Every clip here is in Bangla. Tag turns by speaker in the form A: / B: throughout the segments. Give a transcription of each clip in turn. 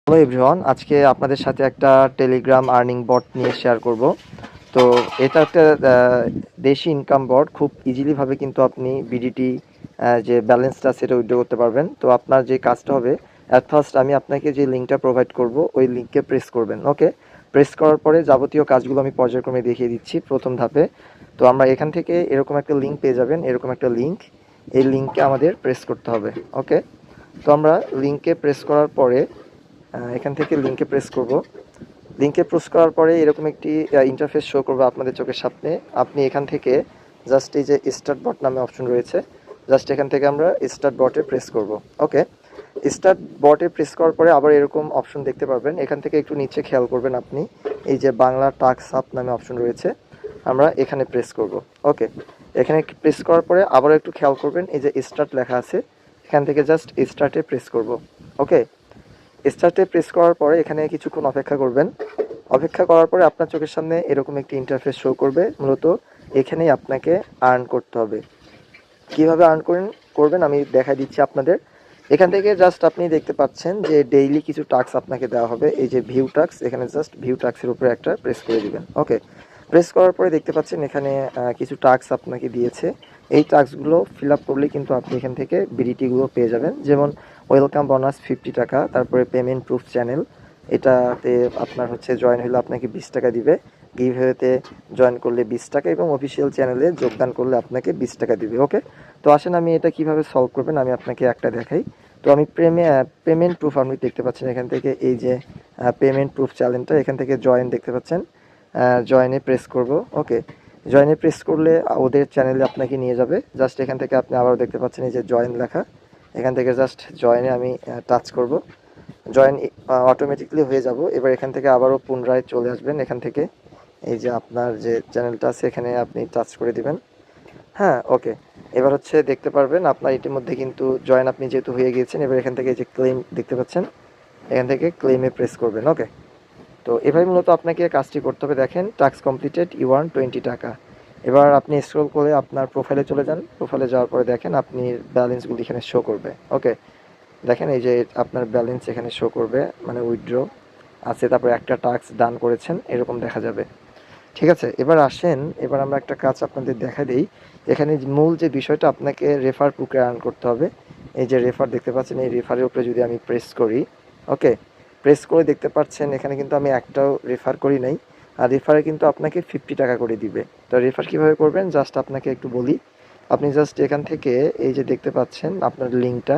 A: হ্যালো এভরিওয়ান, আজকে আপনাদের সাথে একটা টেলিগ্রাম আর্নিং বট নিয়ে শেয়ার করব। তো এটা একটা দেশি ইনকাম বট। খুব ইজিলিভাবে কিন্তু আপনি বিডিটি যে ব্যালেন্সটা সেটা উইথড্র করতে পারবেন। তো আপনার যে কাজটা হবে, অ্যাট ফার্স্ট আমি আপনাকে যে লিঙ্কটা প্রোভাইড করব ওই লিঙ্কে প্রেস করবেন। ওকে, প্রেস করার পরে যাবতীয় কাজগুলো আমি পর্যায়ক্রমে দেখিয়ে দিচ্ছি। প্রথম ধাপে তো আমরা এখান থেকে এরকম একটা লিঙ্ক পেয়ে যাবেন, এরকম একটা লিঙ্ক। এই লিঙ্কে আমাদের প্রেস করতে হবে। ওকে, তো আমরা লিঙ্কে প্রেস করার পরে এখান থেকে লিঙ্কে প্রেস করব। লিঙ্কে প্রেস করার পরে এরকম একটি ইন্টারফেস শো করবে আপনাদের চোখের সামনে। আপনি এখান থেকে জাস্ট এই যে স্টার্ট বট নামে অপশন রয়েছে, জাস্ট এখান থেকে আমরা স্টার্ট বটে প্রেস করব। ওকে, স্টার্ট বটে প্রেস করার পরে আবার এরকম অপশন দেখতে পারবেন। এখান থেকে একটু নিচে খেয়াল করবেন, আপনি এই যে বাংলা টাস্ক সাব নামে অপশন রয়েছে, আমরা এখানে প্রেস করব। ওকে, এখানে প্রেস করার পরে আবার একটু খেয়াল করবেন, এই যে স্টার্ট লেখা আছে, এখান থেকে জাস্ট স্টার্টে প্রেস করব। ওকে, স্টার্টে প্রেস করার পরে এখানে কিছুক্ষণ অপেক্ষা করবেন। অপেক্ষা করার পরে আপনার চোখের সামনে এরকম একটি ইন্টারফেস শো করবে। মূলত এখানেই আপনাকে আর্ন করতে হবে। কিভাবে আর্ন করবেন আমি দেখাই দিচ্ছি আপনাদের। এখান থেকে জাস্ট আপনি দেখতে পাচ্ছেন যে ডেইলি কিছু টাস্ক আপনাকে দেওয়া হবে। এই যে ভিউ টাস্ক, এখানে জাস্ট ভিউ টাস্কের উপরে একটা প্রেস করে দিবেন। ওকে, প্রেস করার পরে দেখতে পাচ্ছেন এখানে কিছু টাস্ক আপনাকে দিয়েছে। এই টাস্কগুলো ফিল আপ করলেই কিন্তু আপনি এখান থেকে বিডিটিগুলো পেয়ে যাবেন। যেমন ওয়েলকাম বোনাস 50 টাকা, তারপরে পেমেন্ট প্রুফ চ্যানেল, এটাতে আপনার হচ্ছে জয়েন হলে আপনাকে 20 টাকা দিবে। গিভওয়েতে জয়েন করলে 20 টাকা এবং অফিসিয়াল চ্যানেলে যোগদান করলে আপনাকে 20 টাকা দিবে। ওকে, তো আসেন আমি এটা কিভাবে সলভ করবেন আমি আপনাকে একটা দেখাই। তো আমি পেমেন্ট প্রুফ আপনি দেখতে পাচ্ছেন এখান থেকে, এই যে পেমেন্ট প্রুফ চ্যানেলটা, এখান থেকে জয়েন দেখতে পাচ্ছেন, জয়েনে প্রেস করব। ওকে, জয়েনে প্রেস করলে ওদের চ্যানেলে আপনাকে নিয়ে যাবে। জাস্ট এখান থেকে আপনি আবারও দেখতে পাচ্ছেন এই যে জয়েন লেখা, এখান থেকে জাস্ট জয়েনে আমি টাচ করব। জয়েন অটোমেটিকলি হয়ে যাব। এবার এখান থেকে আবারও পুনরায় চলে আসবেন। এখান থেকে এই যে আপনার যে চ্যানেলটা আছে এখানে আপনি টাচ করে দিবেন। হ্যাঁ, ওকে, এবার হচ্ছে দেখতে পারবেন আপনার ইতিমধ্যে কিন্তু জয়েন আপনি যেহেতু হয়ে গিয়েছেন। এবার এখান থেকে এই যে ক্লেম দেখতে পাচ্ছেন, এখান থেকে ক্লেমে প্রেস করবেন। ওকে, তো এভাবে মূলত আপনাকে কাজটি করতে হবে। দেখেন টাস্ক কমপ্লিটেড, ইউ আর্ন 20 টাকা। এবার আপনি স্ক্রল করে আপনার প্রোফাইলে চলে যান। প্রোফাইলে যাওয়ার পরে দেখেন আপনি ব্যালেন্সগুলি এখানে শো করবে। ওকে, দেখেন এই যে আপনার ব্যালেন্স এখানে শো করবে, মানে উইথড্র আছে, তারপর একটা টাস্ক ডান করেছেন এরকম দেখা যাবে। ঠিক আছে, এবার আসেন, এবার আমরা একটা কাজ আপনাদের দেখা দিই। এখানে মূল যে বিষয়টা, আপনাকে রেফার পুকে আর্ন করতে হবে। এই যে রেফার দেখতে পাচ্ছেন, এই রেফারের উপরে যদি আমি প্রেস করি, ওকে, প্রেস করে দেখতে পাচ্ছেন এখানে কিন্তু আমি একটাও রেফার করি নাই। আর রেফারে কিন্তু আপনাকে 50 টাকা করে দিবে। তো রেফার কীভাবে করবেন জাস্ট আপনাকে একটু বলি। আপনি জাস্ট এখান থেকে এই যে দেখতে পাচ্ছেন আপনার লিঙ্কটা,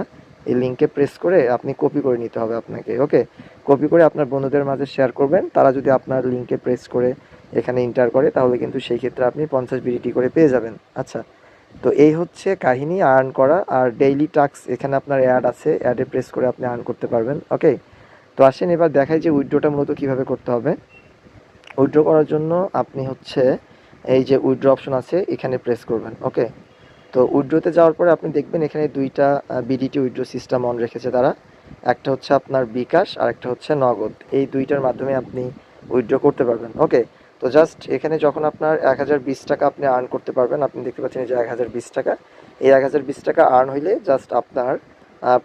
A: এই লিঙ্কে প্রেস করে আপনি কপি করে নিতে হবে আপনাকে। ওকে, কপি করে আপনার বন্ধুদের মাঝে শেয়ার করবেন। তারা যদি আপনার লিঙ্কে প্রেস করে এখানে এন্টার করে তাহলে কিন্তু সেই ক্ষেত্রে আপনি 50 বিডিটি করে পেয়ে যাবেন। আচ্ছা, তো এই হচ্ছে কাহিনী আর্ন করা। আর ডেইলি টাস্ক এখানে আপনার অ্যাড আছে, অ্যাডে প্রেস করে আপনি আর্ন করতে পারবেন। ওকে, তো আসেন এবার দেখাই যে উইথড্রটা মূলত কীভাবে করতে হবে। উইথড্র করার জন্য আপনি হচ্ছে এই যে উইথড্র অপশন আছে এখানে প্রেস করবেন। ওকে, তো উইথড্রোতে যাওয়ার পরে আপনি দেখবেন এখানে দুইটা বিডিটি উইথড্র সিস্টেম অন রেখেছে তারা। একটা হচ্ছে আপনার বিকাশ আর একটা হচ্ছে নগদ। এই দুইটার মাধ্যমে আপনি উইথড্র করতে পারবেন। ওকে, তো জাস্ট এখানে যখন আপনার 1020 টাকা আপনি আর্ন করতে পারবেন, আপনি দেখতে পাচ্ছেন এই যে 1020 টাকা। এই 1020 টাকা আর্ন হইলে জাস্ট আপনার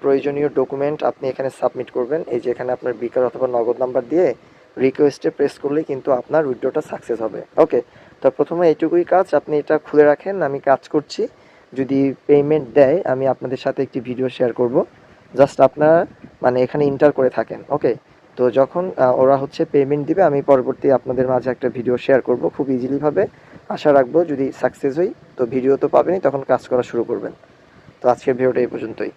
A: প্রয়োজনীয় ডকুমেন্ট আপনি এখানে সাবমিট করবেন। এই যে এখানে আপনার বিকাশ অথবা নগদ নাম্বার দিয়ে রিকোয়েস্টে প্রেস করলেই কিন্তু আপনার উইথড্রটা সাকসেস হবে। ওকে, তো প্রথমে এইটুকুই কাজ, আপনি এটা খুলে রাখেন, আমি কাজ করছি। যদি পেমেন্ট দেয় আমি আপনাদের সাথে একটি ভিডিও শেয়ার করব। জাস্ট আপনারা মানে এখানে এন্টার করে থাকেন। ওকে, তো যখন ওরা হচ্ছে পেমেন্ট দিবে আমি পরবর্তী আপনাদের মাঝে একটা ভিডিও শেয়ার করব খুব ইজিলিভাবে। আশা রাখবো যদি সাকসেস হই তো ভিডিও তো পাবেনই, তখন কাজ করা শুরু করবেন। তো আজকের ভিডিওটা এই পর্যন্তই।